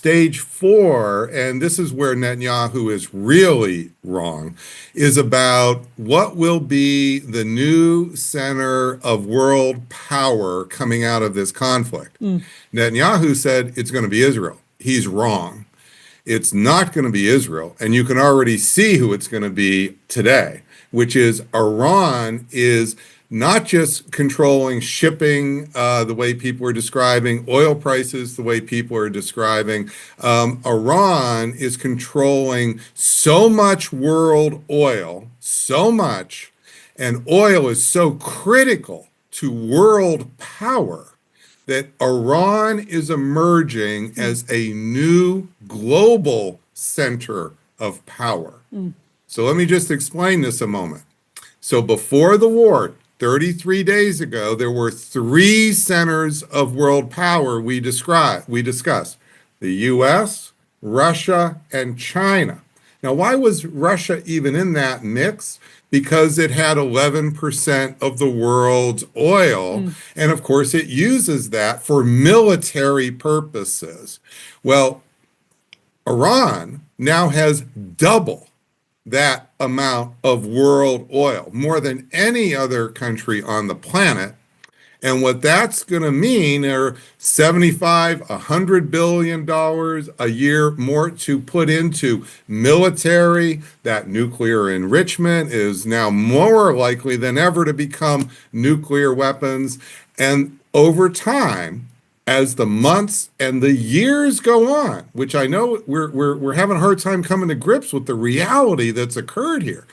stage four, and this is where Netanyahu is really wrong, is about what will be the new center of world power coming out of this conflict. Netanyahu said it's going to be Israel. He's wrong. It's not going to be Israel. And you can already see who it's going to be today, which is Iran is not just controlling shipping the way people are describing, oil prices the way people are describing. Iran is controlling so much world oil, so much, and oil is so critical to world power that Iran is emerging as a new global center of power. So let me just explain this a moment. So before the war, 33 days ago, there were three centers of world power we discussed: the US, Russia, and China. Now, why was Russia even in that mix? Because it had 11% of the world's oil. And of course, it uses that for military purposes. Well, Iran now has double that amount of world oil, more than any other country on the planet. And what that's going to mean are 75, $100 billion a year more to put into military. That nuclear enrichment is now more likely than ever to become nuclear weapons. And over time, as the months and the years go on, which I know we're having a hard time coming to grips with the reality that's occurred here,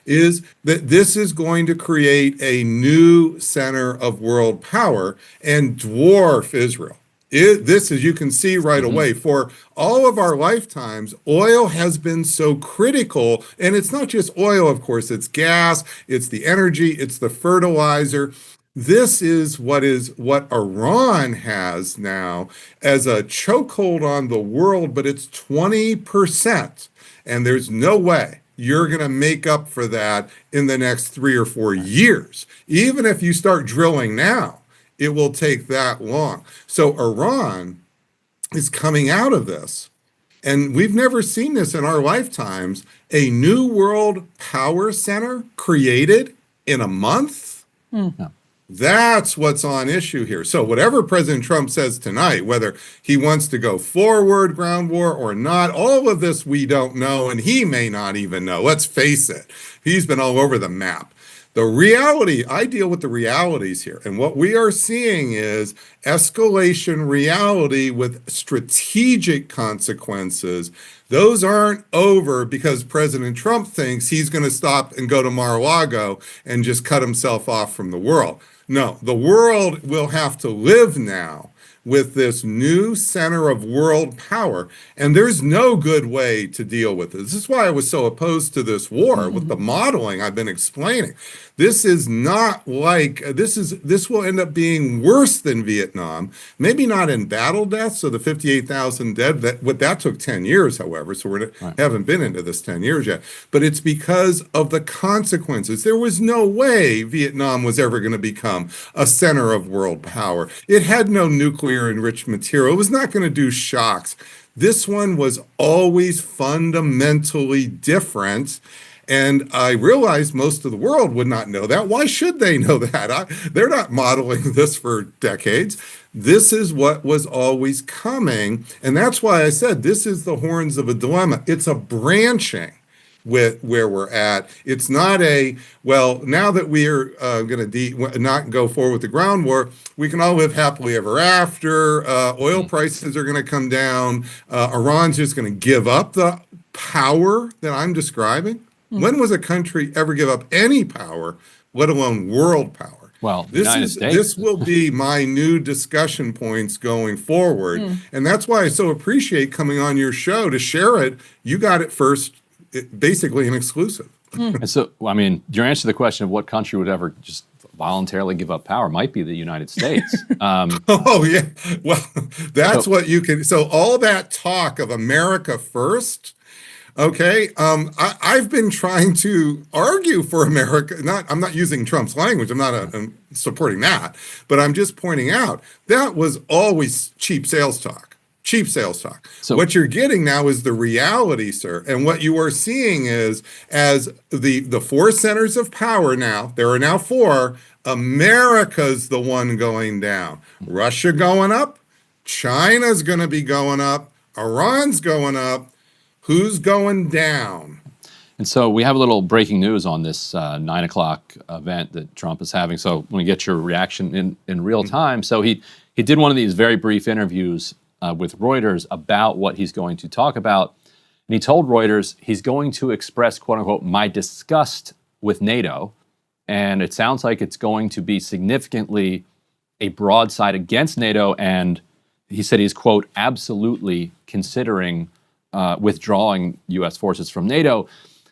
is that this is going to create a new center of world power and dwarf Israel. This, as you can see right away, for all of our lifetimes, oil has been so critical. And it's not just oil, of course, it's gas, it's the energy, it's the fertilizer. This is what Iran has now as a chokehold on the world, but it's 20%. And there's no way you're going to make up for that in the next 3 or 4 years. Even if you start drilling now, it will take that long. So Iran is coming out of this. And we've never seen this in our lifetimes, a new world power center created in a month. That's what's on issue here. So whatever President Trump says tonight, whether he wants to go forward, ground war or not, all of this we don't know, and he may not even know. Let's face it. He's been all over the map. The reality, I deal with the realities here. And what we are seeing is escalation reality with strategic consequences. Those aren't over because President Trump thinks he's going to stop and go to Mar-a-Lago and just cut himself off from the world. No, the world will have to live now with this new center of world power. And there's no good way to deal with it. This is why I was so opposed to this war with the modeling I've been explaining. This is not like, this will end up being worse than Vietnam. Maybe not in battle deaths, so the 58,000 dead, that took 10 years, however, so we haven't been into this 10 years yet. But it's because of the consequences. There was no way Vietnam was ever going to become a center of world power. It had no nuclear enriched material. It was not going to do shocks. This one was always fundamentally different. And I realized most of the world would not know that. Why should they know that? They're not modeling this for decades. This is what was always coming. And that's why I said this is the horns of a dilemma. It's a branching with where we're at. It's not well, now that we're going to not go forward with the ground war, we can all live happily ever after. Oil prices are going to come down. Iran's just going to give up the power that I'm describing. When was a country ever give up any power, let alone world power? Well, this will be my new discussion points going forward. And that's why I so appreciate coming on your show to share it. You got it first, basically an exclusive. And so, I mean, your answer to the question of what country would ever just voluntarily give up power might be the United States. Oh, yeah. Well, that's what you can. So all that talk of America first. Okay, I've been trying to argue for America. I'm not using Trump's language. I'm not supporting that, but I'm just pointing out that was always cheap sales talk. cheap sales talk. So What you're getting now is the reality, sir. And what you are seeing is, as the four centers of power now, there are now four, America's the one going down. Russia going up, China's going to be going up, Iran's going up. Who's going down? And so we have a little breaking news on this 9 o'clock event that Trump is having. So I want to get your reaction in real time. So he did one of these very brief interviews with Reuters about what he's going to talk about. And he told Reuters he's going to express, quote unquote, my disgust with NATO. And it sounds like it's going to be significantly a broadside against NATO. And he said he's, quote, absolutely considering withdrawing U.S. forces from NATO.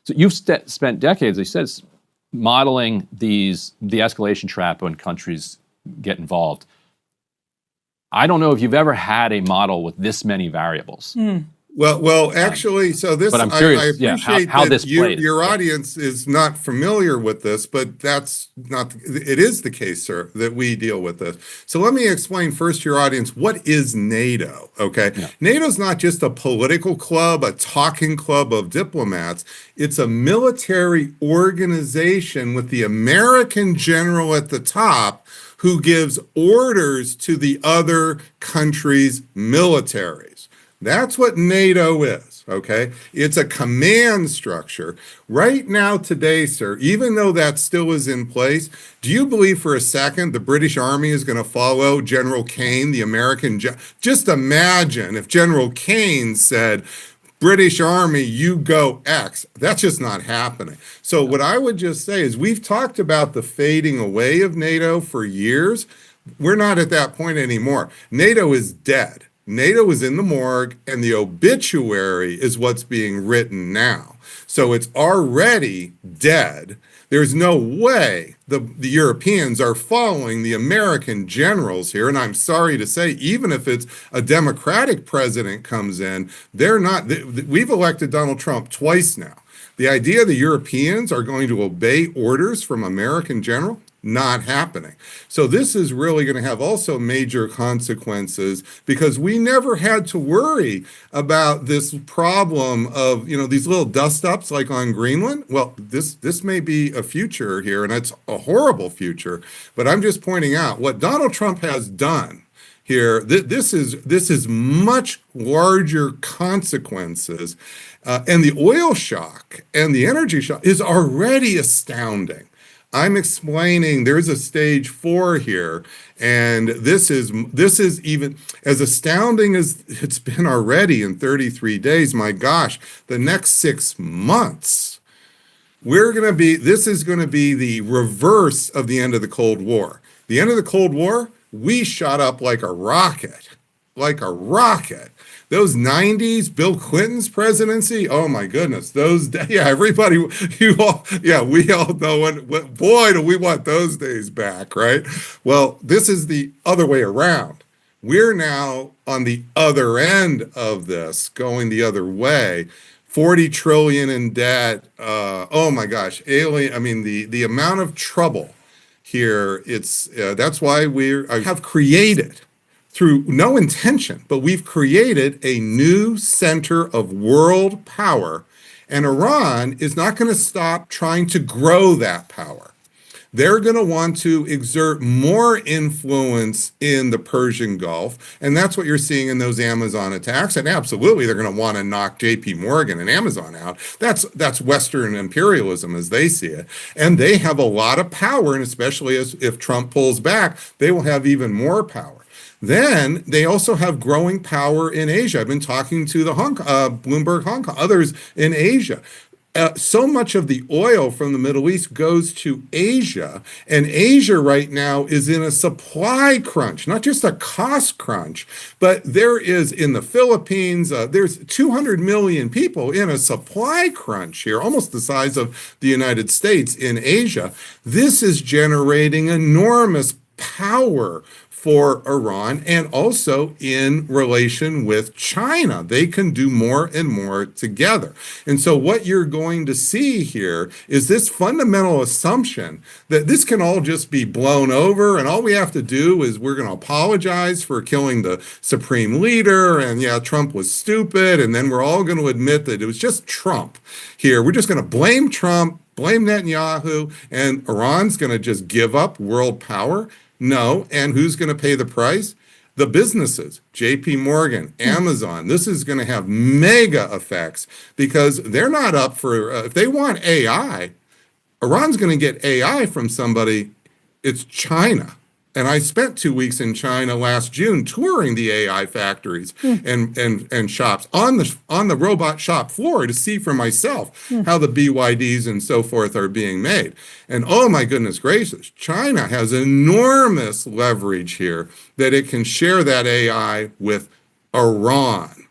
So you've spent decades, he says, modeling the escalation trap when countries get involved. I don't know if you've ever had a model with this many variables. Well, actually, so this, but I'm curious, I appreciate how that this plays. your audience is not familiar with this, but that's not, it is the case, sir, that we deal with this. So let me explain first to your audience, what is NATO, okay? Yeah. NATO's not just a political club, a talking club of diplomats. It's a military organization with the American general at the top who gives orders to the other countries' militaries. That's what NATO is, okay? It's a command structure. Right now, today, sir, even though that still is in place, do you believe for a second the British Army is going to follow General Kane, the American? Just imagine if General Kane said, British Army, you go X. That's just not happening. So what I would just say is we've talked about the fading away of NATO for years. We're not at that point anymore. NATO is dead. NATO is in the morgue, and the obituary is what's being written now. So it's already dead. There's no way the Europeans are following the American generals here. And I'm sorry to say, even if it's a Democratic president comes in, they're not. We've elected Donald Trump twice now. The idea the Europeans are going to obey orders from American general, not happening. So this is really going to have also major consequences because we never had to worry about this problem of, these little dust-ups like on Greenland. Well, this may be a future here, and it's a horrible future, but I'm just pointing out what Donald Trump has done here. This is much larger consequences, and the oil shock and the energy shock is already astounding. I'm explaining there's a stage 4 here, and this is even as astounding as it's been already in 33 days. My gosh, the next 6 months, this is going to be the reverse of the end of the Cold War. The end of the Cold War, we shot up like a rocket. Those 90s, Bill Clinton's presidency, oh my goodness, those days, everybody, we all know what, boy, do we want those days back, right? Well, this is the other way around. We're now on the other end of this, going the other way. 40 trillion in debt, oh my gosh, the amount of trouble here, that's why we have created, through no intention, but we've created a new center of world power, and Iran is not going to stop trying to grow that power. They're going to want to exert more influence in the Persian Gulf, and that's what you're seeing in those Amazon attacks. And absolutely, they're going to want to knock J.P. Morgan and Amazon out. That's Western imperialism as they see it, and they have a lot of power, and especially if Trump pulls back, they will have even more power. Then they also have growing power in Asia. I've been talking to the Bloomberg Hong Kong, others in Asia. So much of the oil from the Middle East goes to Asia, and Asia right now is in a supply crunch, not just a cost crunch, but there is in the Philippines, there's 200 million people in a supply crunch here, almost the size of the United States in Asia. This is generating enormous power for Iran and also in relation with China. They can do more and more together. And so what you're going to see here is this fundamental assumption that this can all just be blown over and all we have to do is we're going to apologize for killing the supreme leader and yeah, Trump was stupid and then we're all going to admit that it was just Trump here. We're just going to blame Trump, blame Netanyahu, and Iran's going to just give up world power. No. And who's going to pay the price? The businesses, JP Morgan, Amazon. This is going to have mega effects because they're not up for, if they want AI, Iran's going to get AI from somebody. It's China. And I spent 2 weeks in China last June touring the AI factories and shops on the robot shop floor to see for myself how the BYDs and so forth are being made. And oh my goodness gracious, China has enormous leverage here that it can share that AI with Iran.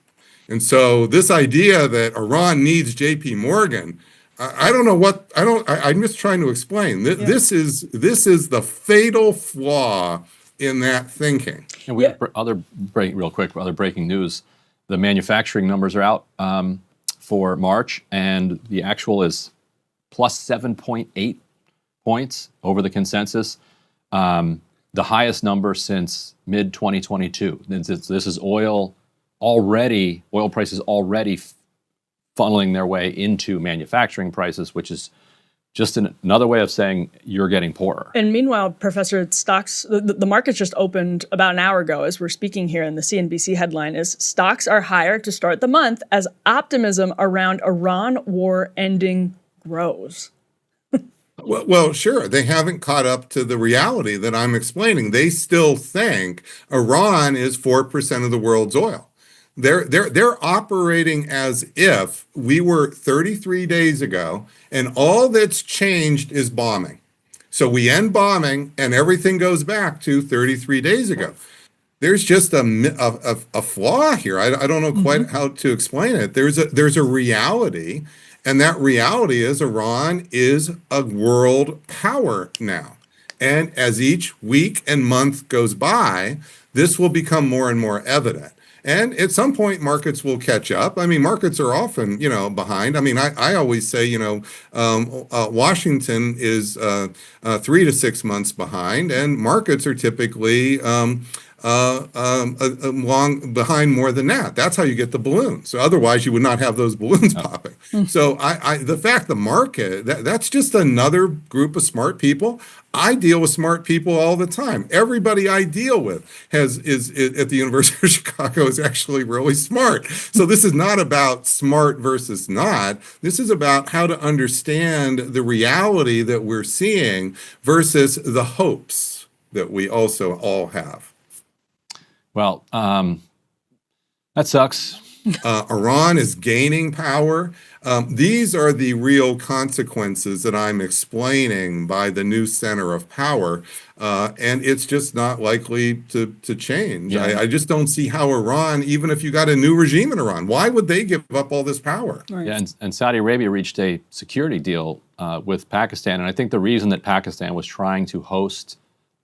And so this idea that Iran needs JP Morgan, I don't know what I'm just trying to explain. This is the fatal flaw in that thinking. And we have other breaking news. The manufacturing numbers are out for March, and the actual is plus 7.8 points over the consensus, the highest number since mid 2022. This is oil prices already funneling their way into manufacturing prices, which is just another way of saying you're getting poorer. And meanwhile, Professor, stocks, the markets just opened about an hour ago as we're speaking here, and the CNBC headline is stocks are higher to start the month as optimism around Iran war ending grows. Well, sure. They haven't caught up to the reality that I'm explaining. They still think Iran is 4% of the world's oil. They're operating as if we were 33 days ago and all that's changed is bombing. So we end bombing and everything goes back to 33 days ago. There's just a flaw here. I don't know quite how to explain it. There's a reality, and that reality is Iran is a world power now. And as each week and month goes by, this will become more and more evident. And at some point, markets will catch up. I mean, markets are often, behind. I mean, I always say, Washington is 3 to 6 months behind, and markets are typically long behind more than that. That's how you get the balloon. So otherwise, you would not have those balloons popping. So the fact the market, that's just another group of smart people. I deal with smart people all the time. Everybody I deal with is at the University of Chicago is actually really smart. So this is not about smart versus not. This is about how to understand the reality that we're seeing versus the hopes that we also all have. Well, that sucks. Iran is gaining power. These are the real consequences that I'm explaining by the new center of power, and it's just not likely to change. Yeah. I just don't see how Iran, even if you got a new regime in Iran, why would they give up all this power? Right. Yeah, and Saudi Arabia reached a security deal with Pakistan, and I think the reason that Pakistan was trying to host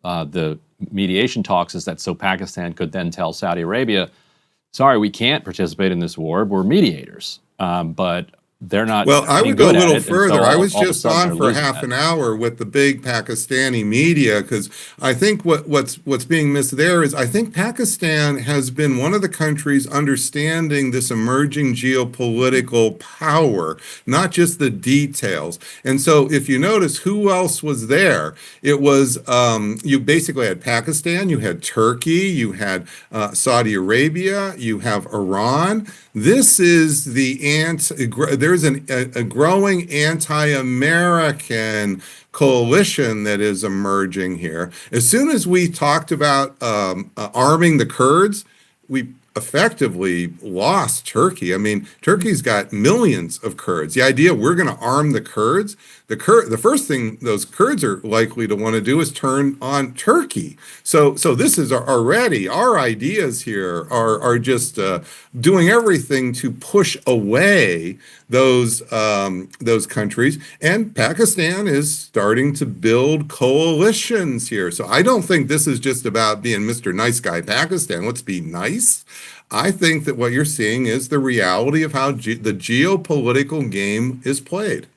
the mediation talks is that so Pakistan could then tell Saudi Arabia, sorry, we can't participate in this war. We're mediators. But they're not. Well, I would go a little further. I was all of a just sudden on they're for losing half that. an hour with the big Pakistani media because I think what's being missed there is I think Pakistan has been one of the countries understanding this emerging geopolitical power, not just the details. And so if you notice who else was there, it was you basically had Pakistan, you had Turkey, you had Saudi Arabia, you have Iran. This is there's a growing anti-American coalition that is emerging here. As soon as we talked about arming the Kurds, effectively lost Turkey. I mean, Turkey's got millions of Kurds. The idea we're going to arm the Kurds, the first thing those Kurds are likely to want to do is turn on Turkey. So this is already our ideas here are just doing everything to push away those countries, and Pakistan is starting to build coalitions here. So I don't think this is just about being Mr. Nice Guy Pakistan. Let's be nice. I think that what you're seeing is the reality of how the geopolitical game is played.